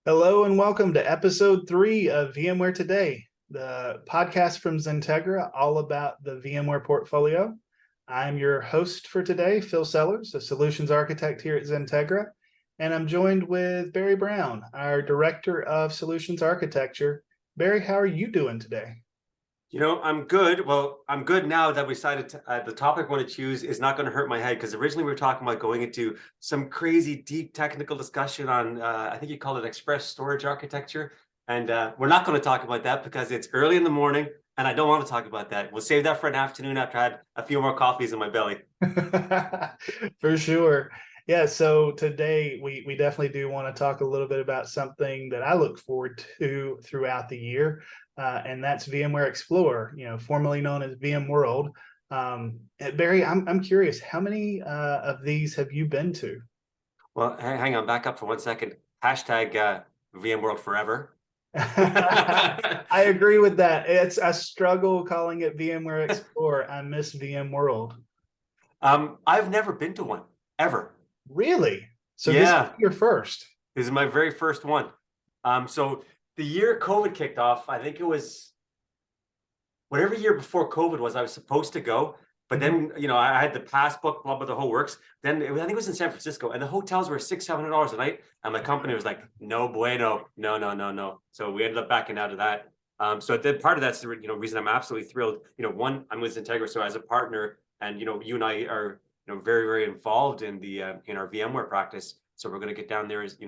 Hello and welcome to episode 3 of VMware Today, the podcast from XenTegra, all about the VMware portfolio. I'm your host for today, Phil Sellers, a solutions architect here at XenTegra, and I'm joined with Barry Browne, our director of solutions architecture. Barry, how are you doing today? I'm good. Well, I'm good now that we decided the topic I want to choose is not going to hurt my head, because originally we were talking about going into some crazy deep technical discussion on, I think you call it express storage architecture. And we're not going to talk about that because it's early in the morning and I don't want to talk about that. We'll save that for an afternoon after I had a few more coffees in my belly. For sure. Yeah, so today we definitely do want to talk a little bit about something that I look forward to throughout the year, and that's VMware Explore, formerly known as VMworld. Barry, I'm curious, how many of these have you been to? Well, hang on, back up for 1 second. Hashtag VMworld forever. I agree with that. It's a struggle calling it VMware Explore. I miss VMworld. I've never been to one, ever. Really? So this is Yeah. your first. This is my very first one. So the year COVID kicked off, I think it was whatever year before COVID was, I was supposed to go. But Mhm. then, I had the pass book, blah, blah, the whole works. Then I think it was in San Francisco, and the hotels were $600-700 a night. And my company was like, no bueno, no, no, no, no. So we ended up backing out of that. So part of that's the reason I'm absolutely thrilled. One, I'm with XenTegra, so as a partner, and you and I are very, very involved in the in our VMware practice. So we're going to get down there as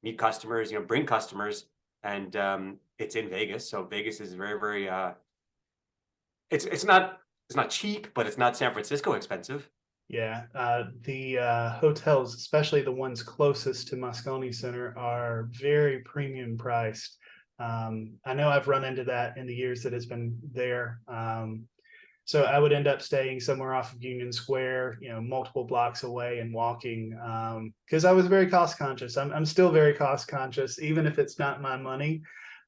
meet customers, bring customers, and it's in Vegas. So Vegas is very, very it's not cheap, but it's not San Francisco expensive. Yeah, the hotels, especially the ones closest to Moscone Center, are very premium priced. I know I've run into that in the years that it's been there. So I would end up staying somewhere off of Union Square, multiple blocks away and walking, because I was very cost conscious. I'm still very cost conscious, even if it's not my money.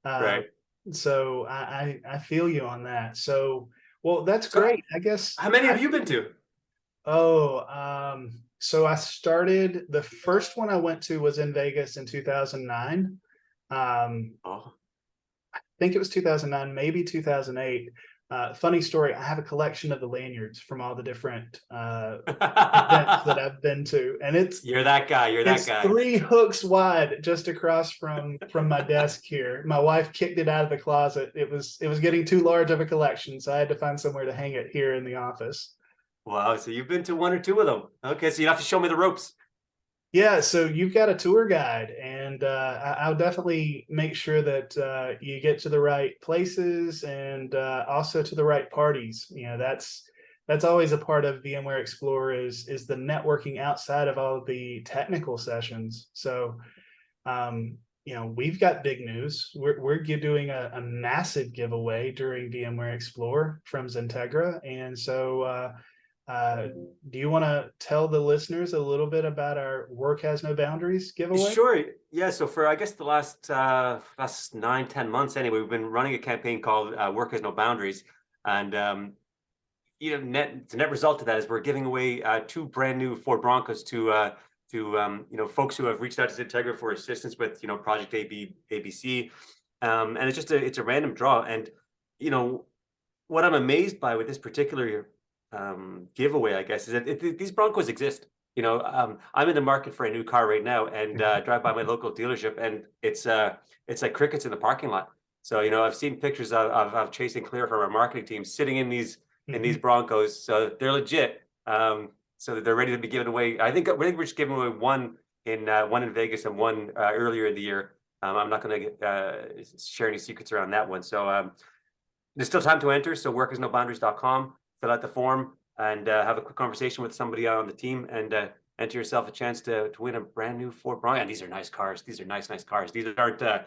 Uh, Right. so I feel you on that. So, well, that's So great. I guess how many have you been to? so I started, the first one I went to was in Vegas in 2009. Oh. I think it was 2009, maybe 2008. Funny story, I have a collection of the lanyards from all the different events that I've been to, and it's You're that guy. You're that it's guy. 3 hooks wide just across from my desk here. My wife kicked it out of the closet. It was getting too large of a collection, so I had to find somewhere to hang it here in the office. Wow. So you've been to one or two of them. Okay. So you have to show me the ropes. Yeah, so you've got a tour guide, and I'll definitely make sure that you get to the right places and also to the right parties. That's always a part of VMware Explorer is the networking outside of all of the technical sessions. So we've got big news. We're doing a massive giveaway during VMware Explore from XenTegra, and so uh, do you want to tell the listeners a little bit about our Work Has No Boundaries giveaway? Sure. Yeah. So for I guess the last 9-10 months anyway, we've been running a campaign called "Work Has No Boundaries," and the net result of that is we're giving away two brand new Ford Broncos to folks who have reached out to XenTegra for assistance with Project ABC, and it's a random draw. And you know what I'm amazed by with this particular giveaway, I guess, is that these Broncos exist. I'm in the market for a new car right now, and drive by my local dealership, and it's like crickets in the parking lot. So I've seen pictures of Chase and Clear from our marketing team sitting in these Mhm. Broncos, so they're legit. So they're ready to be given away. I think we're just giving away one in Vegas and one earlier in the year. I'm not going to share any secrets around that one. So there's still time to enter. So workasnoboundaries.com, fill out the form, and have a quick conversation with somebody on the team, and enter yourself a chance to win a brand new Ford Bronco. And these are nice cars. These are nice, nice cars. These aren't the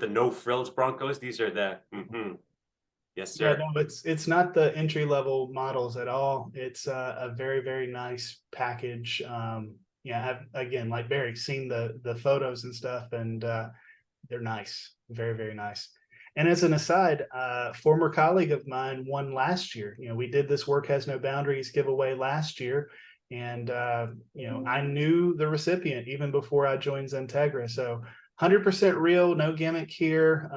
no frills Broncos. These are the yes, Yeah, sir. no, it's not the entry level models at all. It's a very, very nice package. Yeah, I've, again, like Barry, seen the photos and stuff, and they're nice, very, very nice. And as an aside, former colleague of mine won last year. We did this Work Has No Boundaries giveaway last year, and I knew the recipient even before I joined XenTegra. So 100% real, no gimmick here.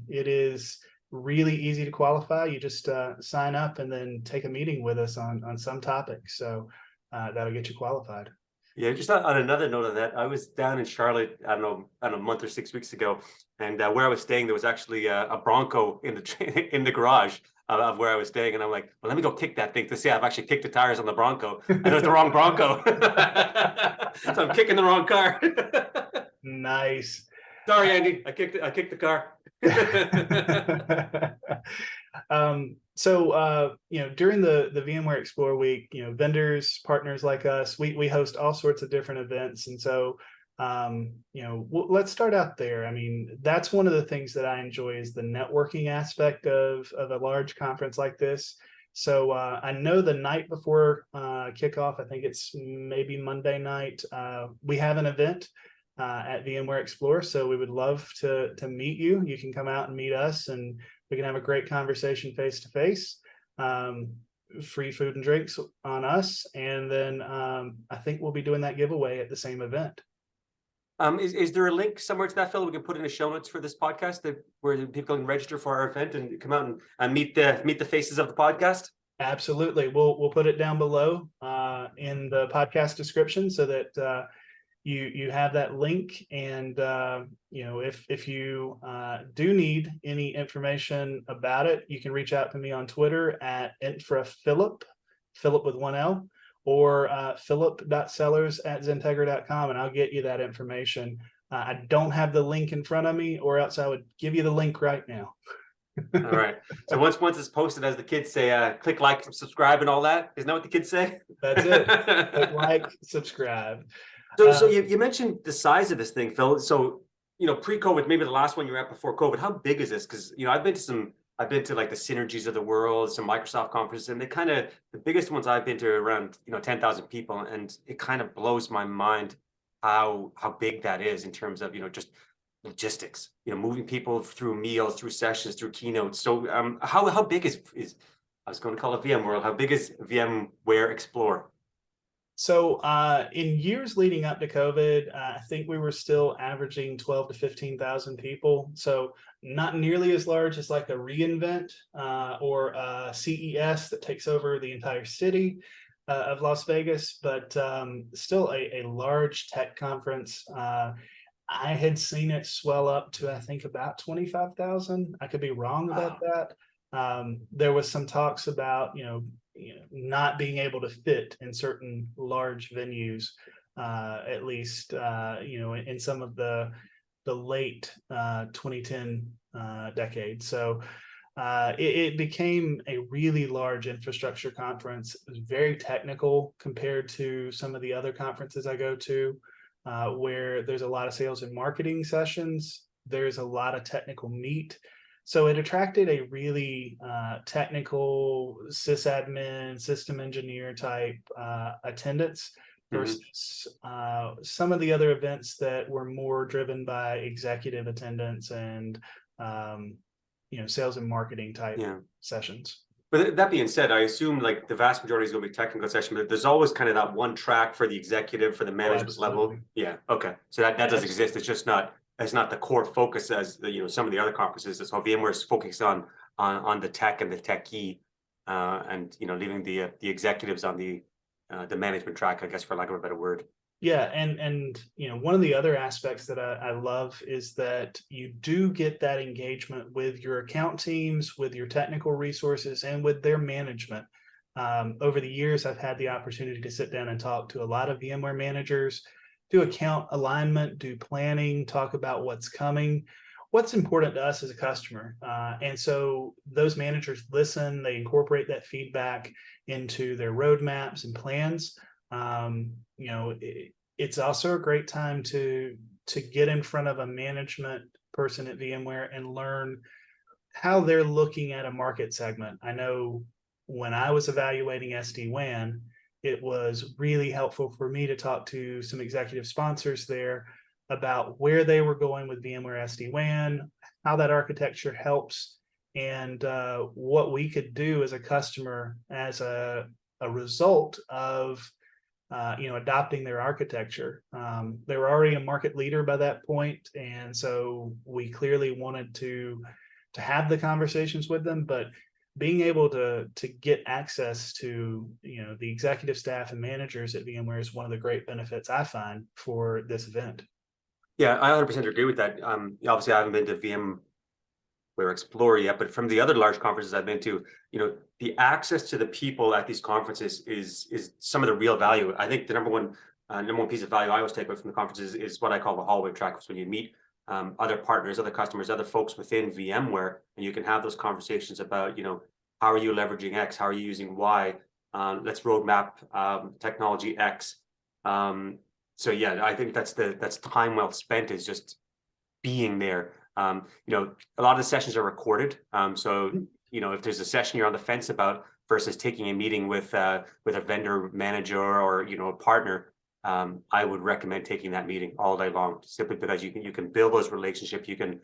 It is really easy to qualify. You just sign up and then take a meeting with us on some topic. So that'll get you qualified. Yeah, just on another note of that, I was down in Charlotte, I don't know, a month or 6 weeks ago, and where I was staying, there was actually a Bronco in the in the garage of where I was staying, and I'm like, well, let me go kick that thing to see. I've actually kicked the tires on the Bronco, and it was the wrong Bronco, so I'm kicking the wrong car. Nice. Sorry, Andy, I kicked the car. During the VMware Explore week, vendors, partners like us, we host all sorts of different events. And so, let's start out there. I mean, that's one of the things that I enjoy is the networking aspect of a large conference like this. So I know the night before kickoff, I think it's maybe Monday night, we have an event at VMware Explore. So we would love to meet you. You can come out and meet us, and we can have a great conversation face to face. Free food and drinks on us, and then I think we'll be doing that giveaway at the same event. Is there a link somewhere to that, Phil? We can put in the show notes for this podcast where people can register for our event and come out and meet the faces of the podcast. Absolutely, we'll put it down below in the podcast description so that you have that link. And if you do need any information about it, you can reach out to me on Twitter at infraphilip, Philip with one L, or philip.sellers@XenTegra.com, and I'll get you that information. I don't have the link in front of me, or else I would give you the link right now. All right. So once it's posted, as the kids say, click like, subscribe, and all that. Isn't that what the kids say? That's it. Click like, subscribe. So you mentioned the size of this thing, Phil. So pre-COVID, maybe the last one you were at before COVID. How big is this? Because I've been to like the Synergies of the world, some Microsoft conferences, and the biggest ones I've been to are around 10,000 people, and it kind of blows my mind how big that is in terms of just logistics. Moving people through meals, through sessions, through keynotes. So how big is I was going to call it VMworld? How big is VMware Explore? So in years leading up to COVID, I think we were still averaging 12 to 15,000 people. So not nearly as large as like a reInvent or a CES that takes over the entire city of Las Vegas, but still a large tech conference. I had seen it swell up to, I think, about 25,000. I could be wrong about that. There was some talks about, not being able to fit in certain large venues, at least, in some of the late 2010 decade. So it became a really large infrastructure conference. It was very technical compared to some of the other conferences I go to, where there's a lot of sales and marketing sessions. There's a lot of technical meat. So it attracted a really technical sysadmin, system engineer type attendance versus some of the other events that were more driven by executive attendance and sales and marketing type sessions. But that being said, I assume like the vast majority is going to be technical session, but there's always kind of that one track for the executive, for the management level. Yeah. Okay. So that does exist. It's just not. It's not the core focus as some of the other conferences. So VMware is focused on the tech and the techie, and leaving the executives on the management track, I guess, for lack of a better word. Yeah, and one of the other aspects that I love is that you do get that engagement with your account teams, with your technical resources, and with their management. Over the years, I've had the opportunity to sit down and talk to a lot of VMware managers, do account alignment, do planning, talk about what's coming, what's important to us as a customer. And so those managers listen, they incorporate that feedback into their roadmaps and plans. It's also a great time to get in front of a management person at VMware and learn how they're looking at a market segment. I know when I was evaluating SD-WAN, it was really helpful for me to talk to some executive sponsors there about where they were going with VMware SD-WAN, how that architecture helps, and what we could do as a customer as a result of adopting their architecture. They were already a market leader by that point, and so we clearly wanted to have the conversations with them. But being able to get access to the executive staff and managers at VMware is one of the great benefits I find for this event. Yeah, I 100% agree with that. Obviously, I haven't been to VMware Explore yet, but from the other large conferences I've been to, the access to the people at these conferences is some of the real value. I think the number one piece of value I always take away from the conferences is what I call the hallway track. When you meet other partners, other customers, other folks within VMware, and you can have those conversations about, how are you leveraging X? How are you using Y? Let's roadmap technology X. So yeah, I think that's time well spent, is just being there. A lot of the sessions are recorded. So if there's a session you're on the fence about versus taking a meeting with a vendor manager or a partner, I would recommend taking that meeting all day long, simply because you can build those relationships. You can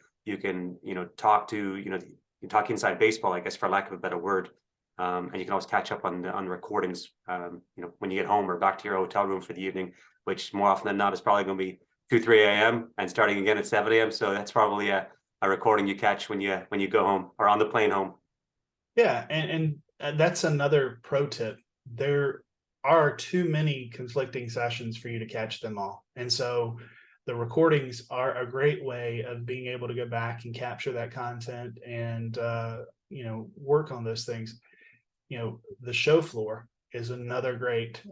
talk to you talk inside baseball, I guess, for lack of a better word. And you can always catch up on the recordings, when you get home or back to your hotel room for the evening, which more often than not is probably going to be 2-3 a.m. and starting again at 7 a.m. So that's probably a recording you catch when you go home or on the plane home. Yeah, and that's another pro tip. There are too many conflicting sessions for you to catch them all, and so the recordings are a great way of being able to go back and capture that content and work on those things. The show floor is another great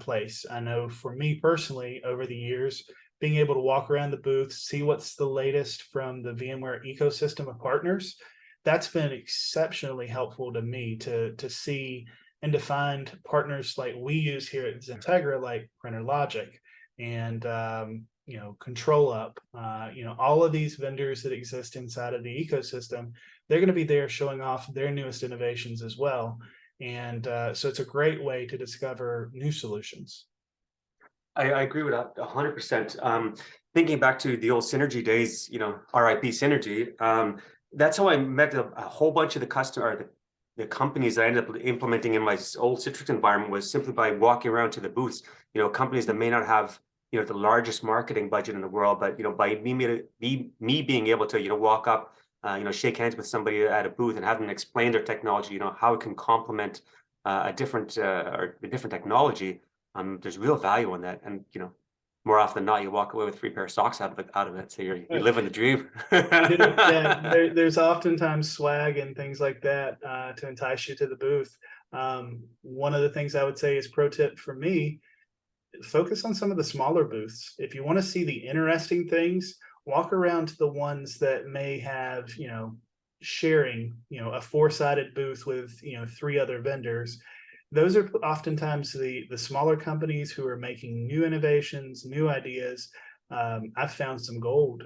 place. I know for me personally, over the years, being able to walk around the booth, see what's the latest from the VMware ecosystem of partners, that's been exceptionally helpful to me to see and to find partners like we use here at XenTegra, like Printer Logic and Control Up, all of these vendors that exist inside of the ecosystem. They're going to be there showing off their newest innovations as well. And so it's a great way to discover new solutions. I agree with that 100%. Thinking back to the old Synergy days, RIP Synergy, that's how I met a whole bunch of the companies that I ended up implementing in my old Citrix environment, was simply by walking around to the booths. Companies that may not have the largest marketing budget in the world, but by me being able to walk up, shake hands with somebody at a booth and have them explain their technology, how it can complement a different technology. There's real value in that, and more often than not, you walk away with 3 pair of socks out of it. So you're living the dream. Yeah, there's oftentimes swag and things like that to entice you to the booth. One of the things I would say is pro tip for me: focus on some of the smaller booths. If you want to see the interesting things, walk around to the ones that may have sharing a 4-sided booth with 3 other vendors. Those are oftentimes the smaller companies who are making new innovations, new ideas. I've found some gold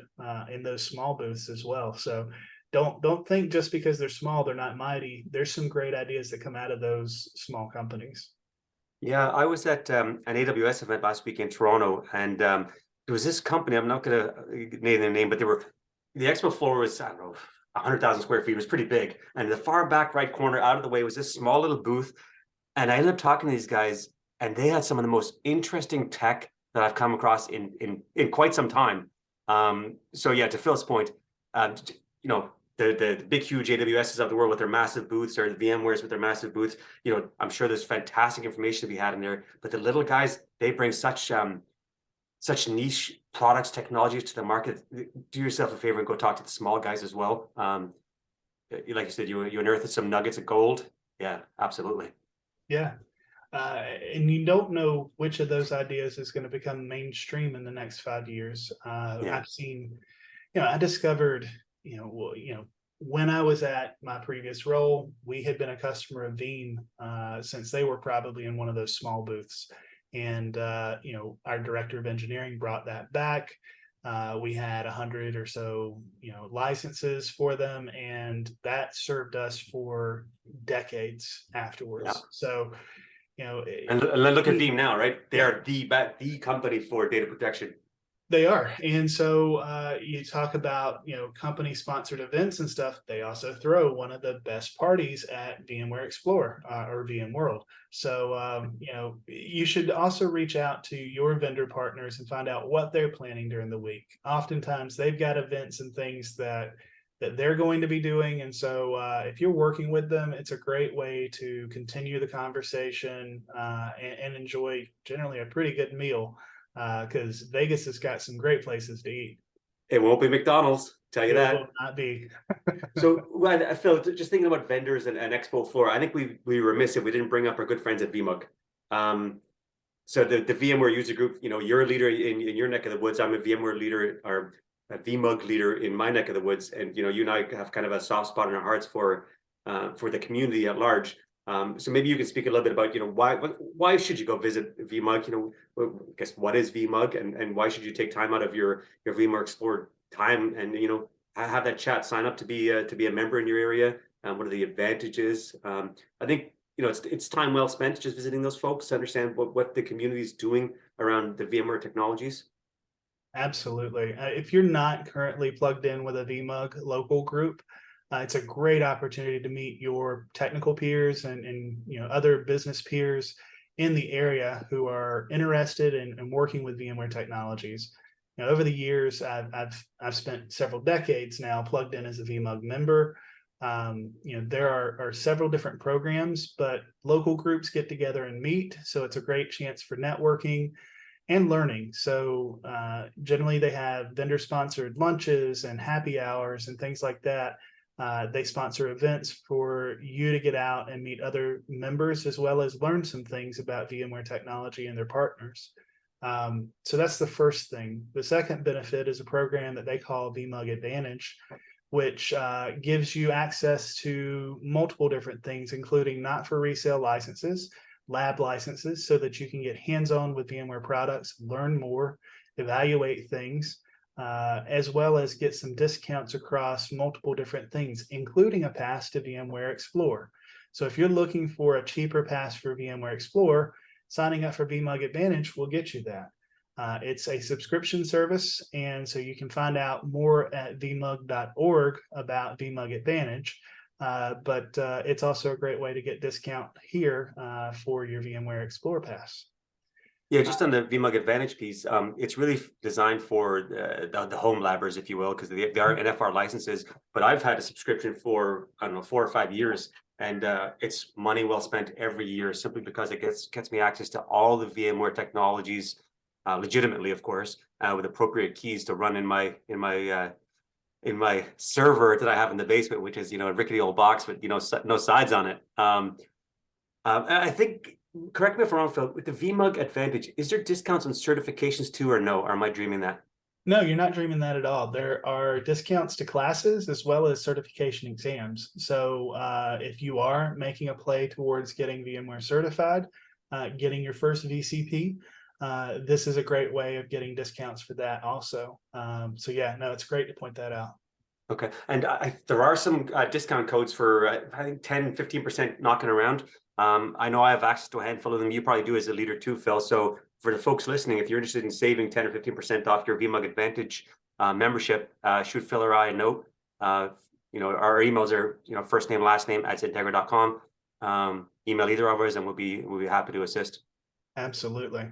in those small booths as well. So don't think just because they're small, they're not mighty. There's some great ideas that come out of those small companies. Yeah, I was at an AWS event last week in Toronto, and there was this company. I'm not going to name their name, but the expo floor was, I don't know, 100,000 square feet. It was pretty big. And in the far back right corner, out of the way, was this small little booth. And I ended up talking to these guys, and they had some of the most interesting tech that I've come across in quite some time. So yeah, to Phil's point, the big huge AWSs of the world with their massive booths, or the VMwares with their massive booths, I'm sure there's fantastic information to be had in there. But the little guys, they bring such niche products, technologies to the market. Do yourself a favor and go talk to the small guys as well. Like you said, you unearthed some nuggets of gold. Yeah, absolutely. Yeah. And you don't know which of those ideas is going to become mainstream in the next 5 years. Yeah. I've seen, I discovered, when I was at my previous role, we had been a customer of Veeam since they were probably in one of those small booths. And, our director of engineering brought that back. We had 100 or so, licenses for them, and that served us for decades afterwards. Yeah. So, and look at Veeam now, right? They are the company for data protection. They are. And so you talk about, company sponsored events and stuff. They also throw one of the best parties at VMware Explore or VMworld. So, you should also reach out to your vendor partners and find out what they're planning during the week. Oftentimes they've got events and things that they're going to be doing. And so if you're working with them, it's a great way to continue the conversation and enjoy generally a pretty good meal because Vegas has got some great places to eat. It won't be McDonald's, tell you It will that. not be. So, well, I feel just thinking about vendors and expo floor. I think we were remiss if we didn't bring up our good friends at VMUG. So the VMware user group, you're a leader in your neck of the woods. I'm a VMware leader or a VMUG leader in my neck of the woods, and you and I have kind of a soft spot in our hearts for the community at large. So maybe you can speak a little bit about why should you go visit VMUG? I guess what is VMUG, and why should you take time out of your VMware Explore time and have that chat, sign up to be a member in your area. What are the advantages? I think it's time well spent just visiting those folks to understand what the community is doing around the VMware technologies. Absolutely. If you're not currently plugged in with a VMUG local group, it's a great opportunity to meet your technical peers and other business peers in the area who are interested in working with VMware technologies. Over the years, I've spent several decades now plugged in as a VMUG member. There are several different programs, but local groups get together and meet, so it's a great chance for networking and learning. So generally, they have vendor-sponsored lunches and happy hours and things like that. They sponsor events for you to get out and meet other members, as well as learn some things about VMware technology and their partners. So that's the first thing. The second benefit is a program that they call VMUG Advantage, which gives you access to multiple different things, including not for resale licenses, lab licenses, so that you can get hands-on with VMware products, learn more, evaluate things, as well as get some discounts across multiple different things, including a pass to VMware Explore. So if you're looking for a cheaper pass for VMware Explore, signing up for VMUG Advantage will get you that. It's a subscription service, and so you can find out more at vmug.org about VMUG Advantage. But it's also a great way to get discount here for your VMware Explore pass. Yeah, just on the VMUG Advantage piece, it's really designed for the home labbers, if you will, because they are NFR licenses. But I've had a subscription for, I don't know, 4 or 5 years, and it's money well spent every year simply because it gets me access to all the VMware technologies, legitimately, of course, with appropriate keys to run in my server that I have in the basement, which is a rickety old box with no sides on it. I think, correct me if I'm wrong, Phil, with the VMUG Advantage, is there discounts on certifications too, or no? Or am I dreaming that? No, you're not dreaming that at all. There are discounts to classes as well as certification exams. So if you are making a play towards getting VMware certified, getting your first VCP, this is a great way of getting discounts for that also. So yeah, no, it's great to point that out. Okay. And there are some discount codes for, I think, 10, 15% knocking around. I know I have access to a handful of them. You probably do as a leader too, Phil. So for the folks listening, if you're interested in saving 10 or 15% off your VMUG Advantage membership, shoot Phil or I a note. Our emails are, first name, last name at XenTegra.com. Email either of us and we'll be happy to assist. Absolutely.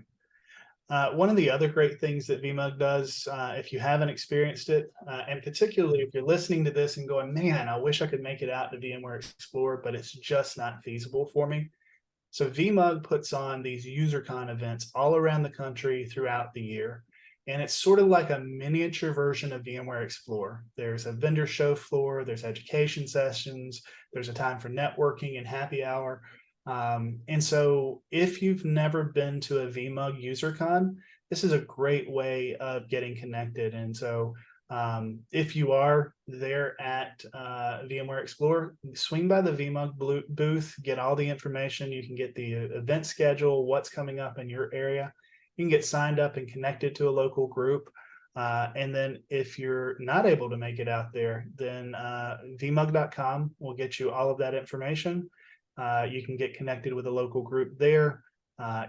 One of the other great things that VMUG does, if you haven't experienced it, and particularly if you're listening to this and going, man, I wish I could make it out to VMware Explore, but it's just not feasible for me. So VMUG puts on these UserCon events all around the country throughout the year. And it's sort of like a miniature version of VMware Explore. There's a vendor show floor, there's education sessions, there's a time for networking and happy hour. And so if you've never been to a VMUG UserCon, this is a great way of getting connected. And so if you are there at VMware Explore, swing by the VMUG booth, get all the information. You can get the event schedule, what's coming up in your area. You can get signed up and connected to a local group. And then if you're not able to make it out there, then vmug.com will get you all of that information. You can get connected with a local group there.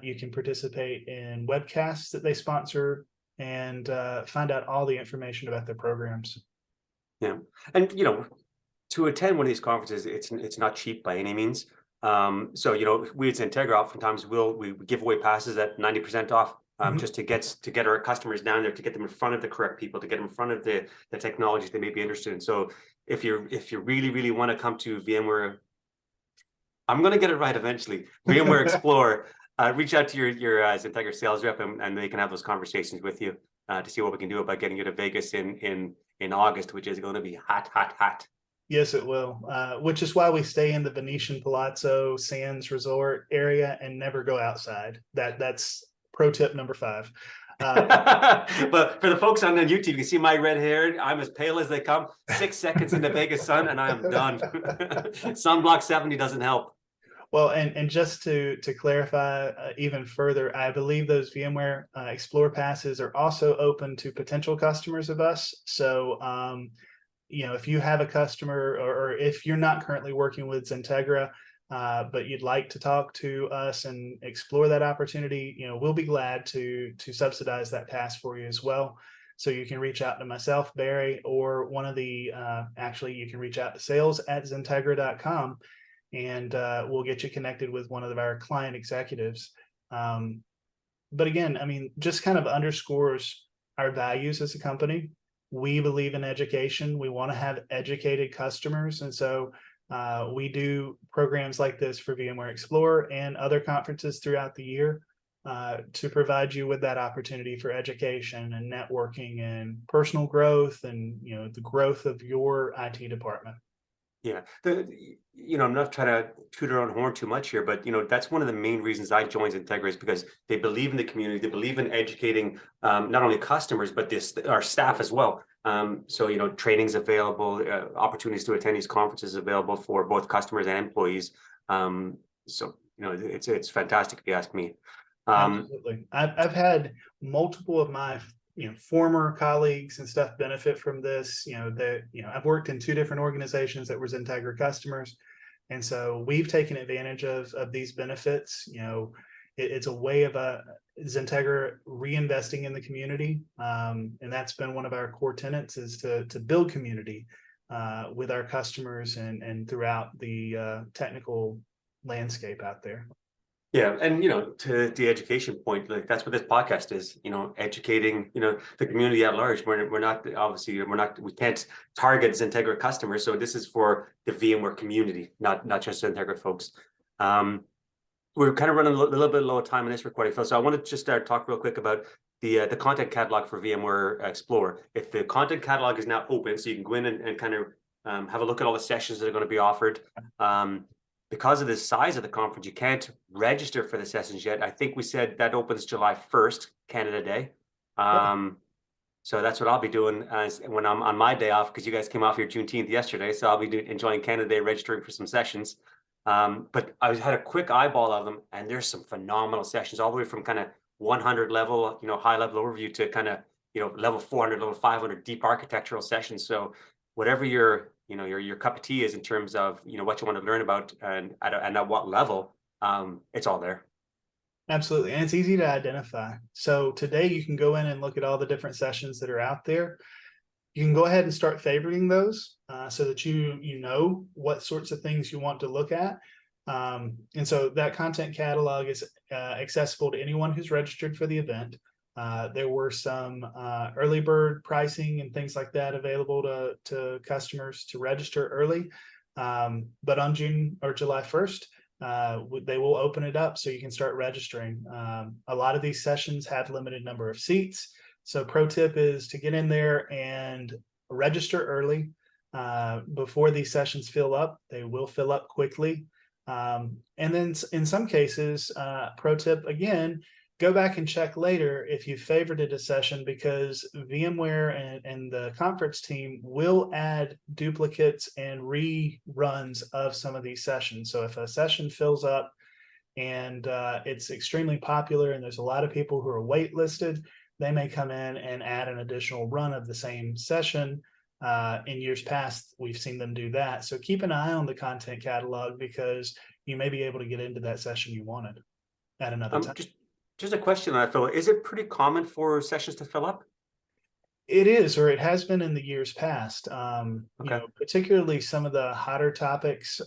You can participate in webcasts that they sponsor and find out all the information about their programs. Yeah, and to attend one of these conferences, it's not cheap by any means. So we at XenTegra oftentimes we give away passes at 90% off, just to get our customers down there, to get them in front of the correct people, to get them in front of the technologies they may be interested in. So if you really want to come to VMware, I'm going to get it right eventually, VMware Explore, reach out to your XenTegra sales rep, and they can have those conversations with you to see what we can do about getting you to Vegas in August, which is going to be hot. Yes, it will, which is why we stay in the Venetian Palazzo Sands Resort area and never go outside. That's pro tip number 5. But for the folks on YouTube, you can see my red hair. I'm as pale as they come. 6 seconds in the Vegas sun, and I am done. Sunblock 70 doesn't help. Well, and just to clarify even further, I believe those VMware Explore passes are also open to potential customers of us. So, if you have a customer, or if you're not currently working with XenTegra, but you'd like to talk to us and explore that opportunity, we'll be glad to subsidize that pass for you as well. So you can reach out to myself, Barry, or one of the, actually, you can reach out to sales@XenTegra.com, and we'll get you connected with one of our client executives. But again, I mean, just kind of underscores our values as a company. We believe in education. We want to have educated customers. And so we do programs like this for VMware Explore and other conferences throughout the year to provide you with that opportunity for education and networking and personal growth, and the growth of your IT department. Yeah, I'm not trying to toot our own horn too much here, but that's one of the main reasons I joined XenTegra, is because they believe in the community, they believe in educating not only customers but our staff as well. So trainings available, opportunities to attend these conferences available for both customers and employees. So it's fantastic if you ask me. Absolutely, I've had multiple of my former colleagues and stuff benefit from this. I've worked in 2 different organizations that were XenTegra customers, and so we've taken advantage of these benefits. It's a way of XenTegra reinvesting in the community, and that's been one of our core tenets, is to build community with our customers and throughout the technical landscape out there. Yeah, and to the education point, like that's what this podcast is. Educating the community at large. We're not, obviously, we can't target XenTegra customers, so this is for the VMware community, not just XenTegra folks. We're kind of running a little bit low time in this recording, Phil, so I want to just talk real quick about the content catalog for VMware Explore. If the content catalog is now open, so you can go in and kind of have a look at all the sessions that are going to be offered. Because of the size of the conference, you can't register for the sessions yet. I think we said that opens July 1st, Canada Day. So that's what I'll be doing when I'm on my day off, because you guys came off your Juneteenth yesterday. So I'll be enjoying Canada Day, registering for some sessions. But I had a quick eyeball of them, and there's some phenomenal sessions, all the way from kind of 100 level, high level overview, to kind of, level 400, level 500 deep architectural sessions. So whatever your cup of tea is in terms of what you want to learn about, and at what level, it's all there. Absolutely, and it's easy to identify. So today you can go in and look at all the different sessions that are out there. You can go ahead and start favoriting those so that you know what sorts of things you want to look at. And so that content catalog is accessible to anyone who's registered for the event. There were some early bird pricing and things like that available to customers to register early. But on June or July 1st, they will open it up so you can start registering. A lot of these sessions have limited number of seats. So pro tip is to get in there and register early before these sessions fill up. They will fill up quickly. And then in some cases, pro tip again, go back and check later if you favorited a session, because VMware and the conference team will add duplicates and reruns of some of these sessions. So if a session fills up and it's extremely popular and there's a lot of people who are waitlisted, they may come in and add an additional run of the same session. In years past, we've seen them do that. So keep an eye on the content catalog, because you may be able to get into that session you wanted at another time. Just a question on that, Phil. Is it pretty common for sessions to fill up? It is, or it has been in the years past. Okay. Particularly some of the hotter topics,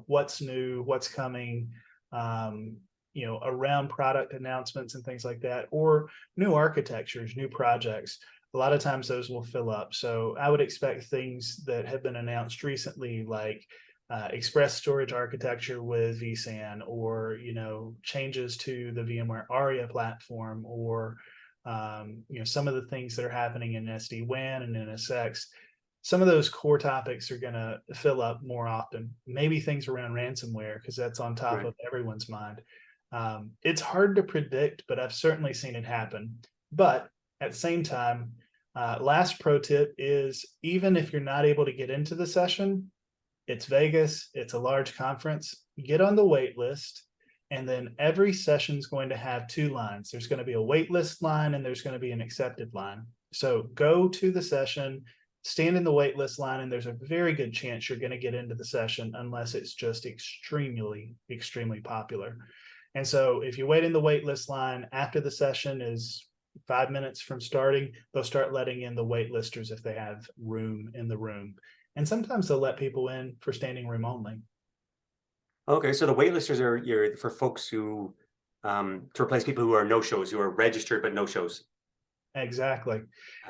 what's new, what's coming, around product announcements and things like that, or new architectures, new projects. A lot of times those will fill up. So I would expect things that have been announced recently, like express storage architecture with vSAN, or changes to the VMware ARIA platform, or some of the things that are happening in SD-WAN and NSX. Some of those core topics are going to fill up more often. Maybe things around ransomware, because that's on top Right. of everyone's mind. It's hard to predict, but I've certainly seen it happen. But at the same time, last pro tip is, even if you're not able to get into the session, it's Vegas, it's a large conference, get on the wait list. And then every session is going to have two lines. There's going to be a wait list line, and there's going to be an accepted line. So go to the session, stand in the wait list line, and there's a very good chance you're going to get into the session, unless it's just extremely, extremely popular. And so if you wait in the wait list line, after the session is 5 minutes from starting, they'll start letting in the wait listers if they have room in the room. And sometimes they'll let people in for standing room only. Okay, so the waitlisters are for folks who to replace people who are no-shows, who are registered but no-shows. Exactly.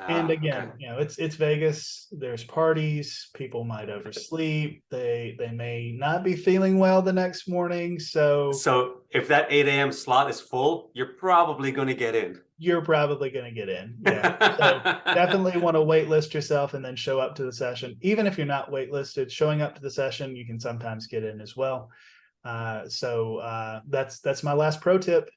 And Ah, okay. again, it's Vegas. There's parties. People might oversleep. They may not be feeling well the next morning. So So if that 8 a.m. slot is full, you're probably going to get in. you're probably going to get in. Yeah. So definitely want to wait list yourself and then show up to the session. Even if you're not waitlisted, showing up to the session, you can sometimes get in as well. That's my last pro tip.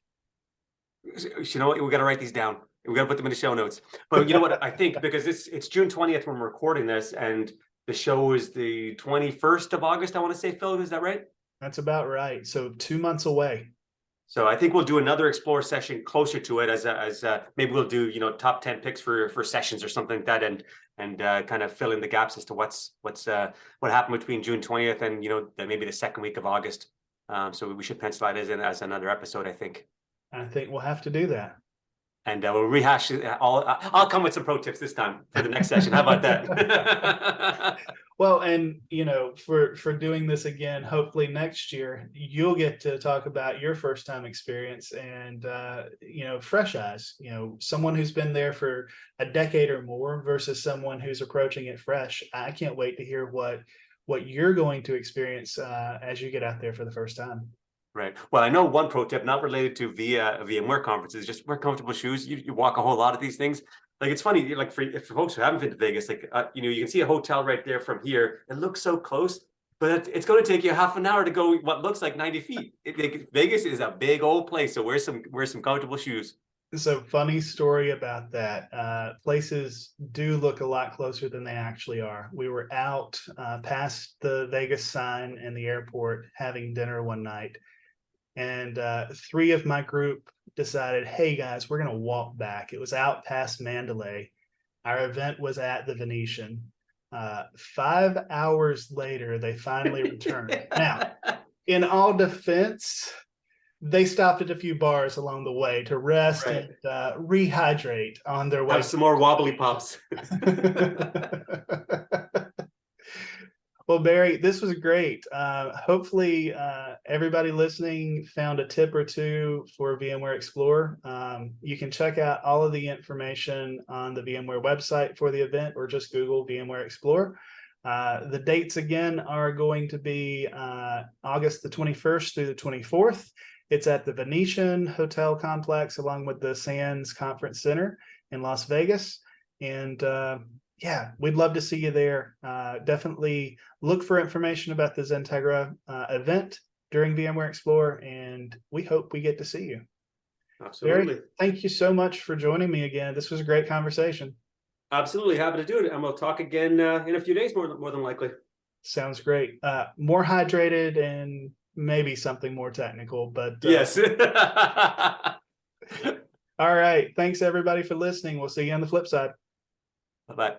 You know what? We got to write these down. We got to put them in the show notes. But you know what? I think because it's June 20th when we're recording this, and the show is the 21st of August, I want to say, Phil, is that right? That's about right. So 2 months away. So I think we'll do another Explore session closer to it, as maybe we'll do top 10 picks for sessions or something like that, and kind of fill in the gaps as to what happened between June 20th and maybe the second week of August. So we should pencil that in as another episode, I think. I think we'll have to do that. And we'll rehash it all. I'll come with some pro tips this time for the next session. How about that? Well, and for doing this again, hopefully next year you'll get to talk about your first time experience, and fresh eyes. Someone who's been there for a decade or more versus someone who's approaching it fresh. I can't wait to hear what you're going to experience as you get out there for the first time. Right. Well, I know one pro tip, not related to VMware conferences, just wear comfortable shoes. You walk a whole lot of these things. Like, it's funny, like for folks who haven't been to Vegas, like, you can see a hotel right there from here. It looks so close, but it's going to take you half an hour to go what looks like 90 feet. Vegas is a big old place. So wear some comfortable shoes. So, funny story about that. Places do look a lot closer than they actually are. We were out past the Vegas sign and the airport having dinner one night, and 3 of my group decided, hey guys, we're going to walk back. It was out past Mandalay. Our event was at the Venetian. 5 hours later, they finally returned. Now, in all defense, they stopped at a few bars along the way to rest Right. and rehydrate on their way. Have some more wobbly pops. Well, Barry, this was great. Hopefully, everybody listening found a tip or two for VMware Explore. You can check out all of the information on the VMware website for the event, or just Google VMware Explore. The dates again are going to be August the 21st through the 24th. It's at the Venetian Hotel Complex, along with the Sands Conference Center in Las Vegas. And yeah, we'd love to see you there. Definitely look for information about the XenTegra event during VMware Explore, and we hope we get to see you. Absolutely. Barry, thank you so much for joining me again. This was a great conversation. Absolutely. Happy to do it. And we'll talk again in a few days, more than likely. Sounds great. More hydrated and maybe something more technical, but yes. All right. Thanks everybody for listening. We'll see you on the flip side. Bye-bye.